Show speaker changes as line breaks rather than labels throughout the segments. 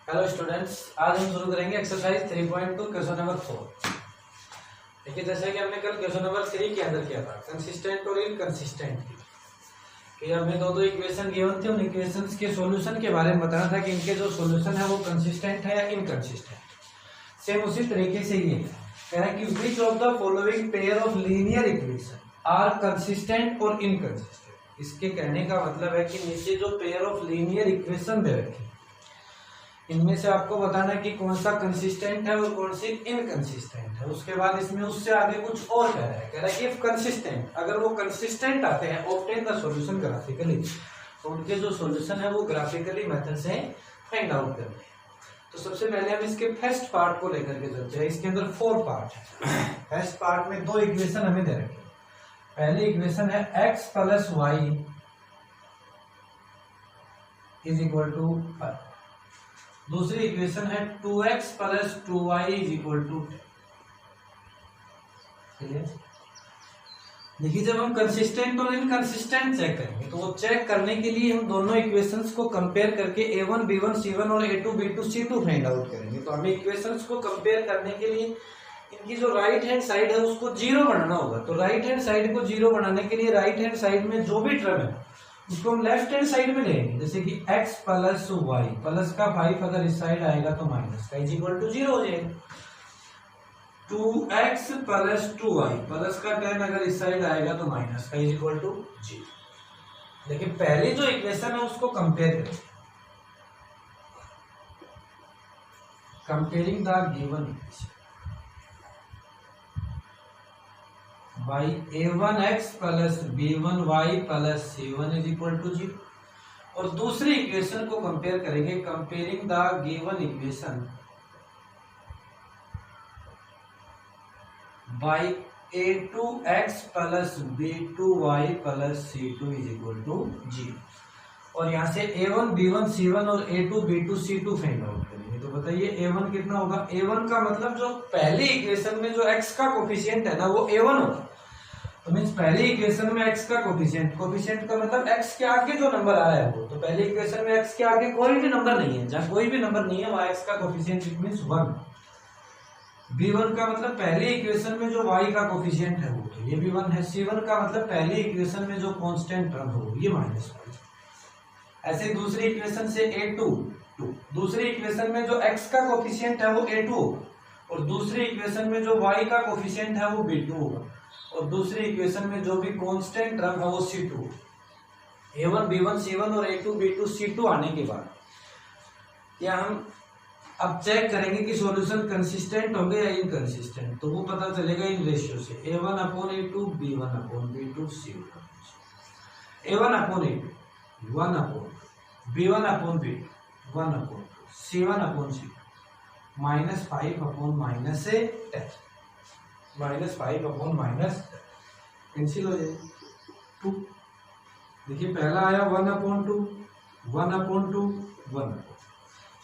Hello students, आज हम शुरू करेंगे एक्सरसाइज 3.2 क्वेश्चन नंबर 4। देखिए, जैसे कि हमने कल क्वेश्चन नंबर 3 के अंदर किया था कंसिस्टेंट और इनकंसिस्टेंट की, कि हमें दो इक्वेशन गिवन थे, उन इक्वेशंस के सॉल्यूशन के बारे में बताना था कि इनके जो सॉल्यूशन है वो कंसिस्टेंट है या इनकंसिस्टेंट। सेम उसी तरीके से ये कह रहा है कि which of the following pair of linear equation are consistent और इनकंसिस्टेंट। इसके कहने का मतलब है कि नीचे जो पेयर ऑफ लीनियर इक्वेशन दे रखी, इनमें से आपको बताना है कि कौन सा कंसिस्टेंट है और कौन सी इनकंसिस्टेंट है। उसके बाद इसमें उससे आगे कुछ और कह रहा है कि इफ कंसिस्टेंट, अगर वो कंसिस्टेंट आते हैं, ऑब्टेन द सॉल्यूशन ग्राफिकली, तो उनके जो सॉल्यूशन है वो ग्राफिकली मेथड से फाइंड आउट करने हैं। तो सबसे पहले हम इसके फर्स्ट पार्ट को लेकर के चलते हैं। इसके अंदर 4 पार्ट है। फर्स्ट पार्ट में 2 इक्वेशन हमें दे रखे। पहली इक्वेशन है x plus y is equal to 5। दूसरी इक्वेशन है 2x plus 2y is equal to 10। देखिए, जब हम कंसिस्टेंट और इनकंसिस्टेंट चेक करेंगे तो वो चेक करने के लिए हम दोनों इक्वेशंस को कंपेयर करके a1 b1 c1 और a2 b2 c2 find out करेंगे। तो हमें इक्वेशंस को कंपेयर करने के लिए इनकी जो राइट हैंड साइड है उसको 0 बनाना होगा। तो राइट हैंड साइड को 0 बनाने के लिए राइट हैंड साइड में जो भी टर्म है उसको हम लेफ्ट हैंड साइड में लेंगे। जैसे कि x प्लस वाई, प्लस का 5 अगर इस साइड आएगा तो माइनस का इज इक्वल टू 0 हो जाएगा। 2x प्लस 2y, प्लस का 10 अगर इस साइड आएगा तो माइनस का इज इक्वल टू 0। देखिए, पहली जो इक्वेशन है उसको कंपेयर करें। Comparing the given equation by a1x plus b1y plus c1 is equal to 0। और दूसरी इक्वेशन को कंपेयर करेंगे, comparing the given equation by a2x plus b2y plus c2 is equal to 0। और यहाँ से a1 b1 c1 और a2 b2 c2 find out करेंगे। तो बताइए a1 कितना होगा। a1 का मतलब जो पहली इक्वेशन में जो x का कोफिशिएंट है ना वो a1 होगा। तो मीन्स पहली इक्वेशन में x का कोफिशिएंट का मतलब x के आगे जो नंबर आ रहा है वो, तो पहली इक्वेशन में x के आगे कोई भी नंबर नहीं है। जहां कोई भी नंबर नहीं है वहां x का कोफिशिएंट इट मींस 1। b1 का मतलब पहली इक्वेशन में जो y का कोफिशिएंट है वो, तो ये भी 1 है। c1 का मतलब पहली इक्वेशन में जो कांस्टेंट टर्म हो ये -1। ऐसे दूसरी इक्वेशन से a2 2, दूसरी इक्वेशन में जो x का कोफिशिएंट है वो a2 होगा, और दूसरी इक्वेशन में जो y का कोफिशिएंट है वो b2 होगा, और दूसरी इक्वेशन में जो भी कांस्टेंट टर्म है वो c2 होगा। a1 b1 c1 और a2 b2 c2 आने के बाद क्या हम अब चेक करेंगे कि सॉल्यूशन कंसिस्टेंट होंगे या इनकंसिस्टेंट। तो वो पता चलेगा इन रेशियो से a1 upon a2 b1 upon b2 c1, a1 upon a2 1 upon b1 upon b2 1 upon c1 upon c2 -5 upon -10 -5 upon -10 cancel हो जाए 2। देखिए, पहला आया 1 अपॉन 2 1 अपॉन 2 1,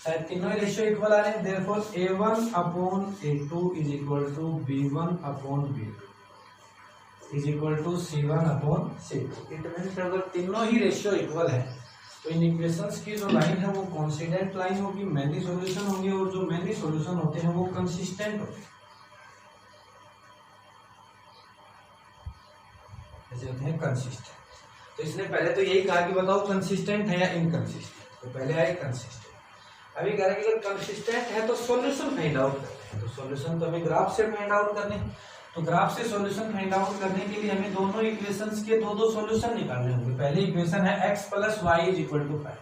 शायद तीनों ही रेशियो इक्वल आ रहे हैं। Therefore a1 upon a2 is equal to b1 upon b2 is equal to c1 upon c2। It means अगर तीनों ही रेशियो इक्वल है तो इन इक्वेशंस की जो लाइन है वो कोइंसिडेंट लाइन होगी, मैनी सॉल्यूशन होंगे, और जो मैनी सॉल्यूशन होते हैं वो कंसिस्टेंट होते हैं, ऐसे होते हैं कंसिस्टेंट। तो इसने पहले तो यही कहा कि बताओ कंसिस्टेंट है या इनकंसिस्टेंट। तो पहले आए कंसिस्टेंट। अभी कह रहे हैं कि अगर कंसिस्टेंट है तो सॉल्यूशन फाइंड आउट करते हैं। तो सॉल्यूशन तो हमें ग्राफ से फाइंड आउट करने, तो ग्राफ से सॉल्यूशन फाइंड आउट करने के लिए हमें दोनों इक्वेशंस के दो सॉल्यूशन निकालने होंगे। पहली इक्वेशन है x plus y is equal to 5।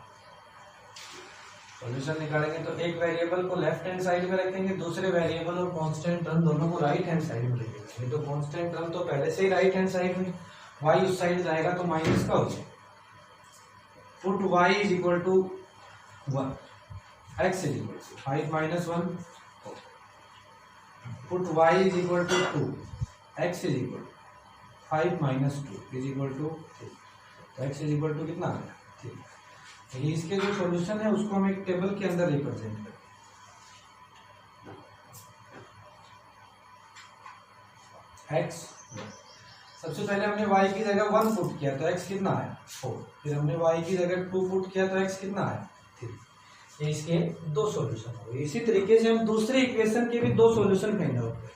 Solution निकालेंगे तो एक वेरिएबल को लेफ्ट हैंड साइड में रखेंगे, दूसरे वेरिएबल और कांस्टेंट टर्म दोनों को राइट हैंड साइड में रखेंगे। तो कांस्टेंट टर्म तो पहले से ही राइट हैंड साइड में, y उस साइड जाएगा तो माइनस का हो जाएगा। Put y is equal to 1, x is equal to 5 minus 1, put y is equal to 2, x is equal to 5 minus 2 is equal to 3। तो x इज इक्वल टू कितना आ गया 3। ये इसके जो सॉल्यूशन है उसको हम एक टेबल के अंदर रिप्रेजेंट करें। x सबसे पहले हमने y की जगह 1 पुट किया तो x कितना आया 4, फिर हमने y की जगह 2 पुट किया तो x कितना आया 3। ये इसके दो सॉल्यूशन हो गए। इसी तरीके से हम दूसरे इक्वेशन के भी दो सॉल्यूशन फाइंड आउट करें।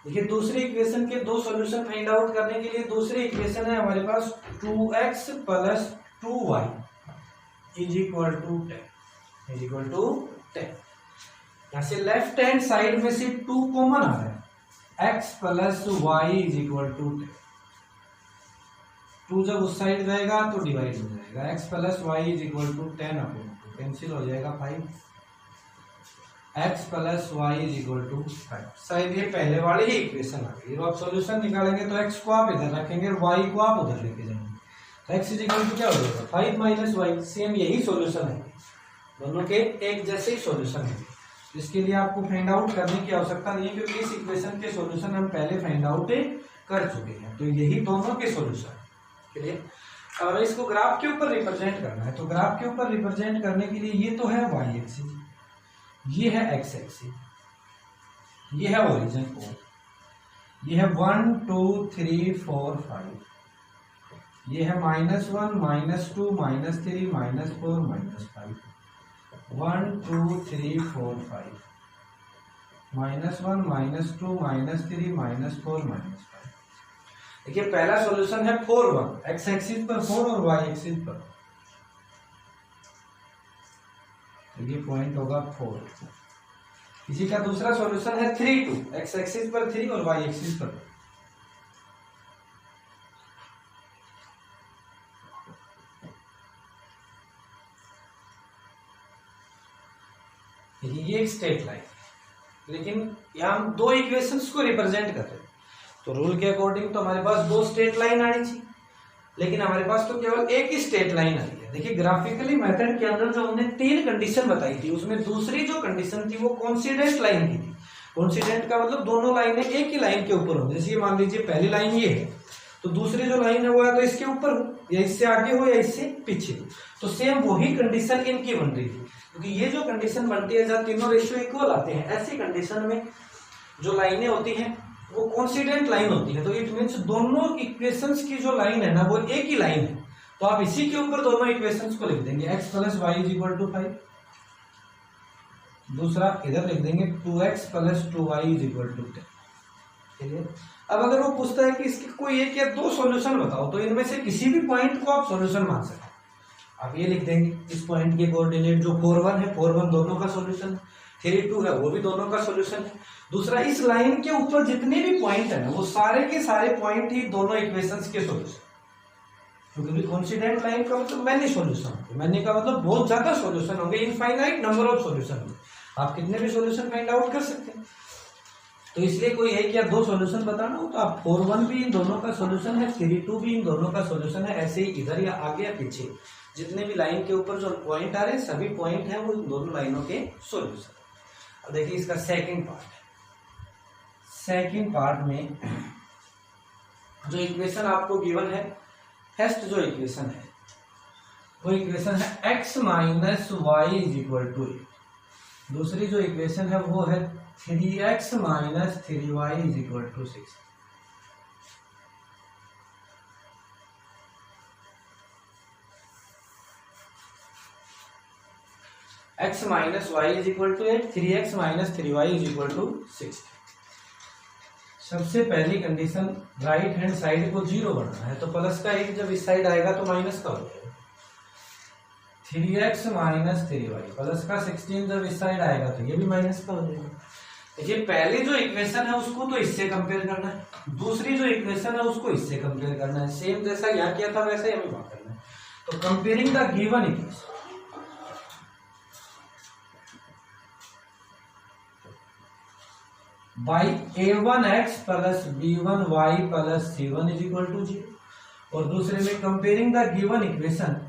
देखिए दूसरे इक्वेशन के दो सॉल्यूशन फाइंड आउट करने के लिए दूसरी इक्वेशन है हमारे पास 2x plus 2y is equal to 10। यहाँ से लेफ्ट हैंड साइड में से 2 कॉमन आ रहा है, x plus y is equal to 10। 2 जब उस साइड जाएगा तो डिवाइड हो जाएगा, x plus y is equal to 10 upon 2 cancel हो जाएगा 5, x plus y is equal to 5। शायद ये पहले वाली ही इक्वेशन आ गई। जब आप सॉल्यूशन निकालेंगे तो x को आप इधर रखेंगे और y को आप उधर लेके जाएंगे, तो x इज इक्वल टू क्या हो जाएगा 5 माइनस वाई। सेम यही सॉल्यूशन है, दोनों के एक जैसे ही सॉल्यूशन है। इसके लिए आपको फाइंड आउट करने की आवश्यकता नहीं है क्योंकि इस इक्वेशन के सॉल्यूशन हम पहले फाइंड आउट कर चुके हैं। तो यही दोनों के सॉल्यूशन के लिए और इसको ग्राफ के ऊपर रिप्रेजेंट करना है। तो ग्राफ के ऊपर रिप्रेजेंट करने के लिए ये तो है y एक्सिस, ये है x एक्सिस, ये है ओरिजिन को, ये है 1 2 3 4 5, ये है -1 -2 -3 -4 -5, 1 2 3 4 5, -1 -2 -3 -4 -5। देखिए पहला सॉल्यूशन है 4 1 x एक्सिस पर 4 और y एक्सिस पर, तो ये पॉइंट होगा 4। इसी का दूसरा सॉल्यूशन है 3 2 x एक्सिस पर 3 और y एक्सिस पर। ये एक स्ट्रेट लाइन, लेकिन यहाँ हम दो इक्वेशंस को रिप्रेजेंट कर रहे हैं, तो रूल के अकॉर्डिंग तो हमारे पास दो स्ट्रेट लाइन आनी चाहिए, लेकिन हमारे पास तो केवल एक ही स्ट्रेट लाइन आई है। देखिए ग्राफिकली मेथड के अंदर जो हमने 3 कंडीशन बताई थी, उसमें दूसरी जो कंडीशन थी वो कोइंसिडेंट लाइन की थी। कोइंसिडेंट का मतलब दोनों लाइनें एक ही लाइन के ऊपर हो। जैसे मान लीजिए पहली लाइन ये है, तो दूसरी जो लाइन है वो या तो इसके ऊपर हो, या इससे आगे हो, या इससे पीछे हो। तो सेम वही कंडीशन इनकी बन रही थी, क्योंकि ये जो कंडीशन बनती है जहाँ तीनों रेशियो इक्वल आते हैं, ऐसी कंडीशन में जो लाइनें होती हैं वो कोइंसिडेंट लाइन होती है। तो इट मींस दोनों इक्वेशंस की जो लाइन है ना वो एक ही लाइन है, तो आप इसी के ऊपर दोनों इक्वेशंस को लिख देंगे, x plus y is equal to 5। दूसरा इधर लिख देंगे 2x plus 2y is equal to 10। चलिए अब अगर वो पूछता है कि इसके कोई एक या दो सॉल्यूशन बताओ, तो इनमें से किसी भी पॉइंट को आप सॉल्यूशन मान सकते हैं। आप ये लिख देंगे इस पॉइंट के कोऑर्डिनेट जो 4 1 है, 4 1 दोनों का सॉल्यूशन है, 3 2 है वो भी दोनों का सॉल्यूशन है। दूसरा इस लाइन के ऊपर जितने भी पॉइंट है ना वो सारे के सारे पॉइंट ही दोनों इक्वेशंस के सॉल्यूशन, क्योंकि कोइंसिडेंट लाइन का मतलब मैनी सॉल्यूशन होंगे, मैनी का मतलब बहुत ज्यादा सॉल्यूशन होंगे, इनफाइनाइट नंबर ऑफ सॉल्यूशन होंगे, आप कितने भी सॉल्यूशन फाइंड आउट कर सकते हैं। तो इसलिए कोई एक या दो सॉल्यूशन बताना हो तो आप 4 1 भी इन दोनों का सॉल्यूशन है, 3 2 भी इन दोनों का सॉल्यूशन है। ऐसे ही इधर या आगे या पीछे जितने भी लाइन के ऊपर जो पॉइंट आ रहे हैं सभी पॉइंट हैं वो दोनों लाइनों के सॉल्यूशन। अब देखिए इसका सेकंड पार्ट है। सेकंड पार्ट में जो इक्वेशन आपको गिवन है, फर्स्ट जो इक्वेशन है वो इक्वेशन है x minus y is equal to 8। दूसरी जो इक्वेशन है वो है 3x minus 3y is equal to 6। x minus y is equal to 8, 3x minus 3y is equal to 6। सबसे पहली कंडीशन राइट हैंड साइड को 0 बनाना है, तो प्लस का 1 जब इस साइड आएगा तो माइनस का हो जाएगा। 3x माइनस 3y प्लस का 16 जब इस साइड आएगा तो ये भी माइनस का हो जाएगा। देखिए पहली जो इक्वेशन है उसको तो इससे कंपेयर करना है, दूसरी जो इक्वेशन है उसको इससे कंपेयर करना है। सेम जैसा यहाँ किया था वैसे हमें वहां करना है। तो comparing the given equation, by a1x plus b1y plus c1 is equal to 0, और दूसरे में comparing the given equation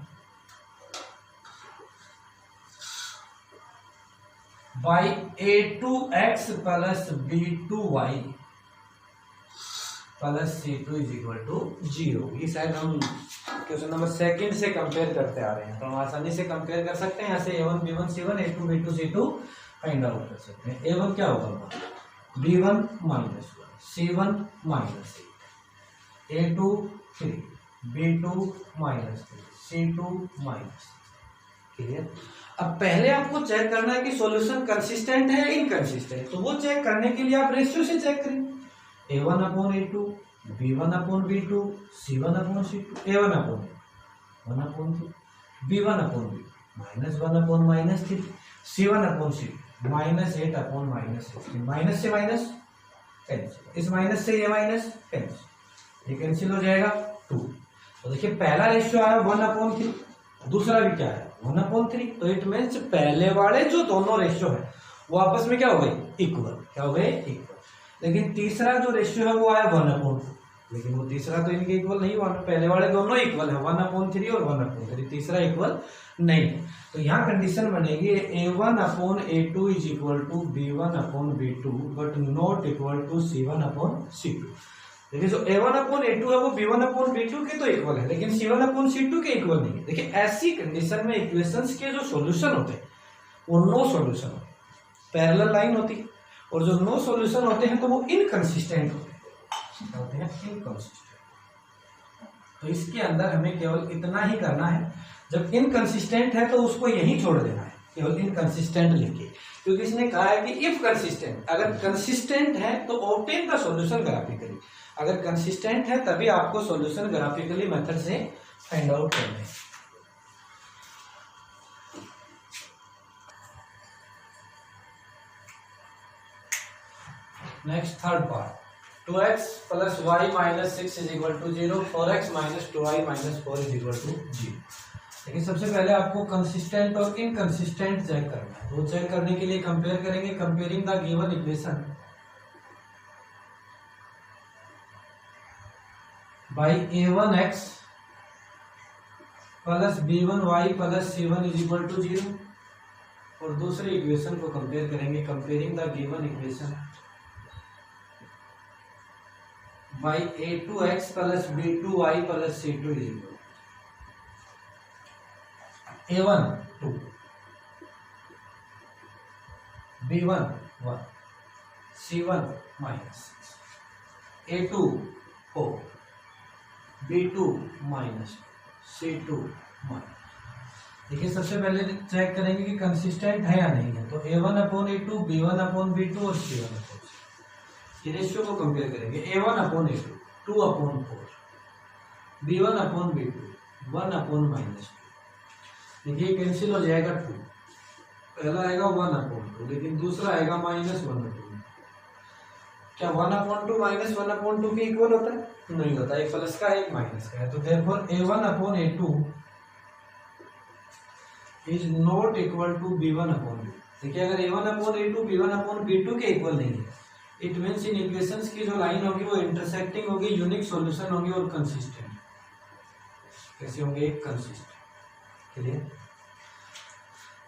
by a2x plus b2y plus c2 is equal to 0। ये शायद हम क्वेश्चन नंबर सेकंड से कंपेयर करते आ रहे हैं, तो हम आसानी से कंपेयर कर सकते हैं। यहाँ से a1 b1 c1 a2 b2 c2 find out कर सकते हैं। a1 क्या होगा, b1 minus 1, c1 minus 8, a2 3, b2 minus 3, c2 minus. Clear. अब पहले आपको चेक करना है कि सॉल्यूशन कंसिस्टेंट है या इनकंसिस्टेंट, तो वो चेक करने के लिए आप रेशियो से चेक करें, A1/A2, B1/B2, C1/C2, A1/A1, 1/3, B1/B2, -1/-3, C1/C2, -8/-16, minus से माइनस कैंसिल, इस माइनस से ये माइनस कैंसिल, ये कैंसिल हो जाएगा 2। तो देखिए पहला रेशियो आया 1/3, दूसरा भी क्या है 1/3, तो इट मीन्स पहले वाले जो दोनों रेशियो है वो आपस में क्या हो गए इक्वल, क्या हो गए इक्वल। लेकिन तीसरा जो रेशियो है वो आया 1/2, लेकिन वो तीसरा तो इनके इक्वल नहीं हुआ, पहले वाले दोनों इक्वल है 1/3 और 1/3, तीसरा इक्वल नहीं। तो यहाँ कंडीशन बनेगी A1/A2 is equal to B1/B2 but not equal to C1/C2। देखिए जो A1/A2 है वो B1/B2 के तो इक्वल है, लेकिन C1/C2 के इक्वल नहीं है। देखिए ऐसी कंडीशन में इक्वेशंस के जो सॉल्यूशन होते हैं वो नो सॉल्यूशन होते हैं, पैरेलल लाइन होती है, और जो नो सॉल्यूशन होते हैं तो वो इनकंसिस्टेंट होते हैं इनकंसिस्टेंट। तो इसके अंदर हमें केवल इतना ही करना है, जब इनकंसिस्टेंट है तो उसको यहीं छोड़ देना है, केवल इनकंसिस्टेंट लिखे, क्योंकि इसने कहा है कि इफ कंसिस्टेंट, अगर कंसिस्टेंट है तो ऑब्टेन द सॉल्यूशन ग्राफिकली, अगर कंसिस्टेंट है तभी आपको सॉल्यूशन ग्राफिकली मेथड से फाइंड आउट करना है। Next third part, 2x + y - 6 = 0, 4x - 2y - 4 = 0। लेकिन सबसे पहले आपको कंसिस्टेंट और इनकंसिस्टेंट चेक करना है, वो चेक करने के लिए कंपेयर करेंगे, comparing the given equation by A1x + B1y + C1 = 0, और दूसरे इक्वेशन को कंपेयर करेंगे, comparing the given equation by A2x + B2y + C2 = A1 2, B1 1, C1 -6, A2 4, B2 -2, C2 -। देखिए सबसे पहले चेक करेंगे कि कंसिस्टेंट है या नहीं है, तो A1/A2, B1/B2 और C1/C2, ये रेशियो को कंपेयर करेंगे। A1/A2 2/4, B1/B2 1/-2, देखिए कैंसिल हो जाएगा 2, पहला आएगा 1/2, लेकिन दूसरा आएगा -1/2। क्या 1/2 -1/2 के इक्वल होता है? नहीं होता, एक प्लस का एक माइनस का है, तो therefore A1/A2 is not equal to B1/B2। देखिए अगर A1/A2 B1/B2 के इक्वल नहीं है, इट मीन्स इन इक्वेशंस की जो लाइन होगी वो इंटरसेक्टिंग होगी, यूनिक सॉल्यूशन होगी और कंसिस्टेंट। कैसे होंगे? कंसिस्टेंट। क्लियर?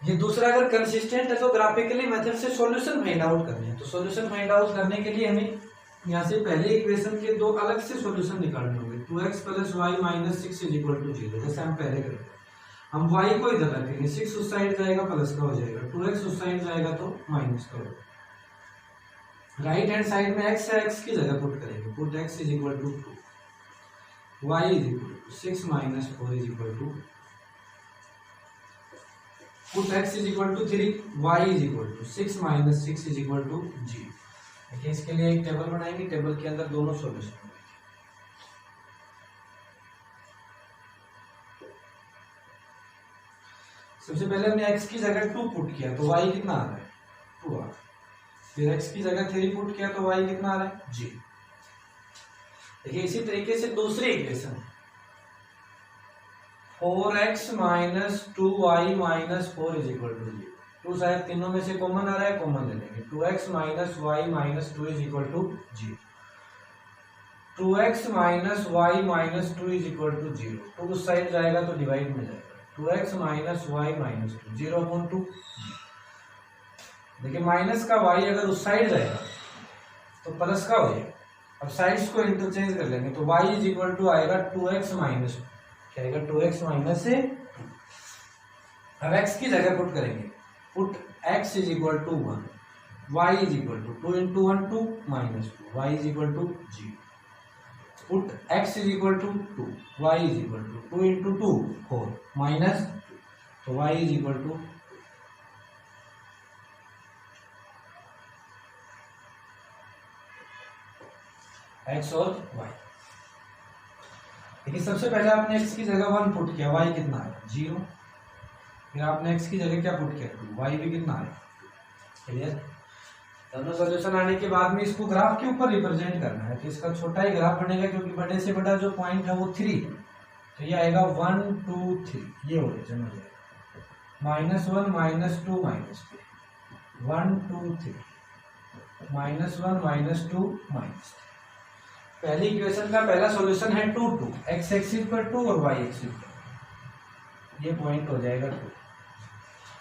ये दूसरा अगर कंसिस्टेंट है तो ग्राफिकली मेथड से सॉल्यूशन फाइंड आउट करने हैं, तो सॉल्यूशन फाइंड आउट करने के लिए हमें यहाँ से पहले इक्वेशन के दो अलग से सॉल्यूशन निकालने होंगे। 2x + y - 6 = 0, जैसे हम पहले करते हैं। हम y को इधर रखेंगे, 6 उस साइड जाएगा प्लस का हो जाएगा, 2x उस साइड जाएगा तो माइनस का हो जाएगा। राइट हैंड साइड में x है, x की जगह पुट करेंगे, put x = 2, y = 6 - 4 = put x = 3, y = 6 - 6 = 0। देखिए इसके लिए एक टेबल बनाएंगे, टेबल के अंदर दोनों सॉल्यूशन। सबसे पहले हमने x की जगह 2 पुट किया तो y कितना आ रहा है? 2 आ रहा है। फिर x की जगह 3 पुट किया तो y कितना आ रहा है? 0। देखिए इसी तरीके से दूसरी इक्वेशन 4x - 2y - 4 = 0। 2 शायद तीनों में से कॉमन आ रहा है, कॉमन ले लेंगे। 2x - y - 2 = 0। 2x - y - 2 = 0। 2 उस साइड जाएगा तो डिवाइड में जाएगा। 2x - y - 2 0/2। देखिए माइनस का y अगर उस साइड जाएगा तो प्लस का हो जाएगा। अब साइड्स को इंटरचेंज कर लेंगे तो y = आएगा 2x - 2, क्या आएगा? 2x - 2। अब x की जगह पुट करेंगे, put x = 1, y = 2 × 1 2 -2, y = 0। Put x = 2, y = 2 × 2 4 -2। तो y is equal to x और y। देखिए सबसे पहले आपने x की जगह 1 पुट किया, y कितना है 0। फिर आपने x की जगह क्या पुट किया 2, y भी कितना है। क्लियर। दोनों सॉल्यूशन आने के बाद में इसको ग्राफ के ऊपर रिप्रेजेंट करना है, तो इसका छोटा ही ग्राफ बनेगा क्योंकि बड़े से बड़ा जो पॉइंट है वो 3, तो ये आएगा 1 2 3, ये ओरिजिन हो जाएगा -1 -2 -3 1 2 3 -1 -2 -3। पहली इक्वेशन का पहला सॉल्यूशन है 2 2, x एक्सिस पर 2 और y एक्सिस पर, ये पॉइंट हो जाएगा 2।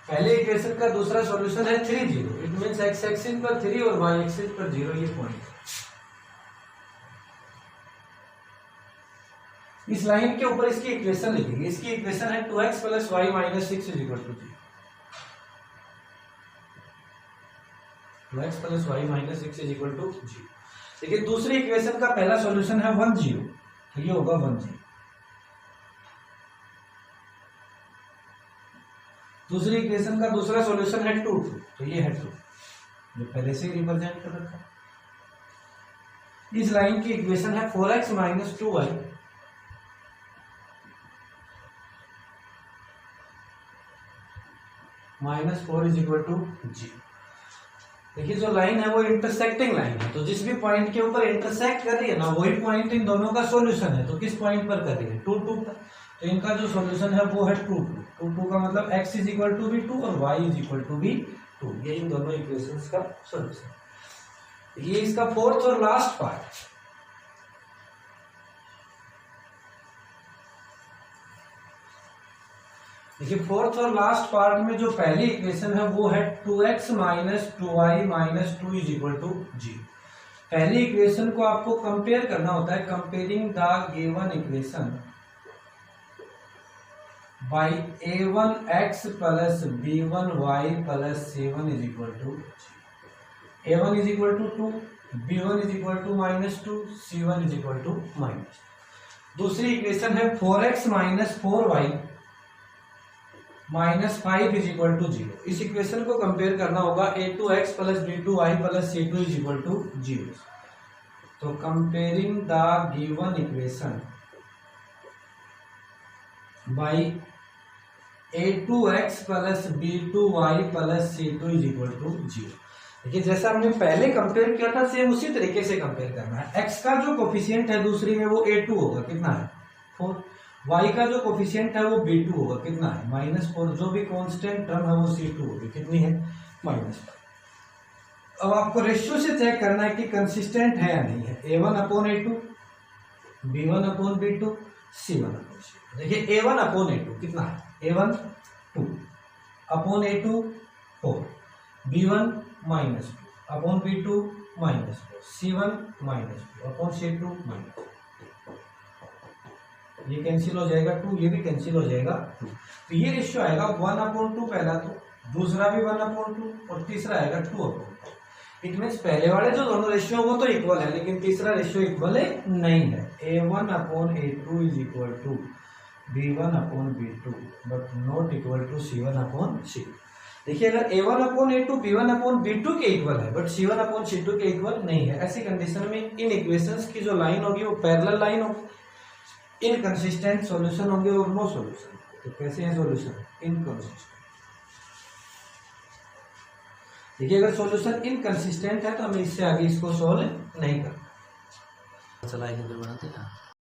पहले इक्वेशन का दूसरा सॉल्यूशन है 3 0, इट मींस x एक्सिस पर 3 और y एक्सिस पर 0, ये पॉइंट। इस लाइन के ऊपर इसकी इक्वेशन लिखेंगे, इसकी इक्वेशन है 2x + y - 6 = 0। 2x + y - 6 = 0। देखिए दूसरी इक्वेशन का पहला सॉल्यूशन है 1 0, तो ये होगा 1 0। दूसरी इक्वेशन का दूसरा सॉल्यूशन है 2 2, तो ये है 2, जो पहले से ही रिप्रेजेंट कर रखा है। इस लाइन की इक्वेशन है 4x - 2y -4 = 0। देखिए जो लाइन है वो इंटरसेक्टिंग लाइन है, तो जिस भी पॉइंट के ऊपर इंटरसेक्ट कर रही है ना, वही पॉइंट इन दोनों का सॉल्यूशन है। तो किस पॉइंट पर कर रही है 2 2 पर, तो इनका जो सॉल्यूशन है वो है 2 2। 2 2 का मतलब x = भी 2 और y = भी 2, ये इन दोनों इक्वेशंस का सॉल्यूशन। ये इसका फोर्थ और लास्ट पार्ट। देखिए फोर्थ और लास्ट पार्ट में जो पहली इक्वेशन है वो है 2x - 2y - 2 = 0। पहली इक्वेशन को आपको कंपेयर करना होता है, comparing the given equation by a1x + b1y + c1 = 0। a1 = 2, b1 = -2, c1 = -2। दूसरी इक्वेशन है 4x - 4y -5 = 0। इस इक्वेशन को कंपेयर करना होगा a2x + b2y + c2 = 0। तो comparing the given equation by a2x + b2y + c2 = 0। देखिए जैसा हमने पहले कंपेयर किया था सेम उसी तरीके से कंपेयर करना है। x का जो कोफिशिएंट है दूसरी में वो a2 होगा, कितना है 4। y का जो कोफिशिएंट है वो b2 होगा, कितना है -4। जो भी कांस्टेंट टर्म है वो c2 होगी, कितनी है -5। अब आपको रेशियो से चेक करना है कि कंसिस्टेंट है या नहीं है। a1/a2, b1/b2, c1/c2। देखिए a1/a2 कितना है, a1 2, a2 4, b1 -2, b2 -4, c1 -2, c2 -2। ये कैंसिल हो जाएगा 2, ये भी कैंसिल हो जाएगा 2। तो ये रेशियो आएगा 1/2 पहला, तो दूसरा भी 1/2 और तीसरा आएगा 2/2। इट मीन्स पहले वाले जो दोनों रेशियो वो तो इक्वल है, लेकिन तीसरा रेशियो इक्वल नहीं है। a1/a2 = b1/b2 but not equal to c1/c2। देखिए अगर a1/a2 b1/b2 के इक्वल है बट c1/c2 के इक्वल नहीं है, ऐसी कंडीशन में इन इक्वेशंस की जो लाइन होगी वो पैरेलल लाइन होगी, इनकंसिस्टेंट सॉल्यूशन होंगे और नो सॉल्यूशन। तो कैसे है सॉल्यूशन इनकंसिस्टेंट। देखिए अगर सॉल्यूशन इनकंसिस्टेंट है तो हमें इससे आगे इसको सॉल्व नहीं करना।
चला बनाते हैं।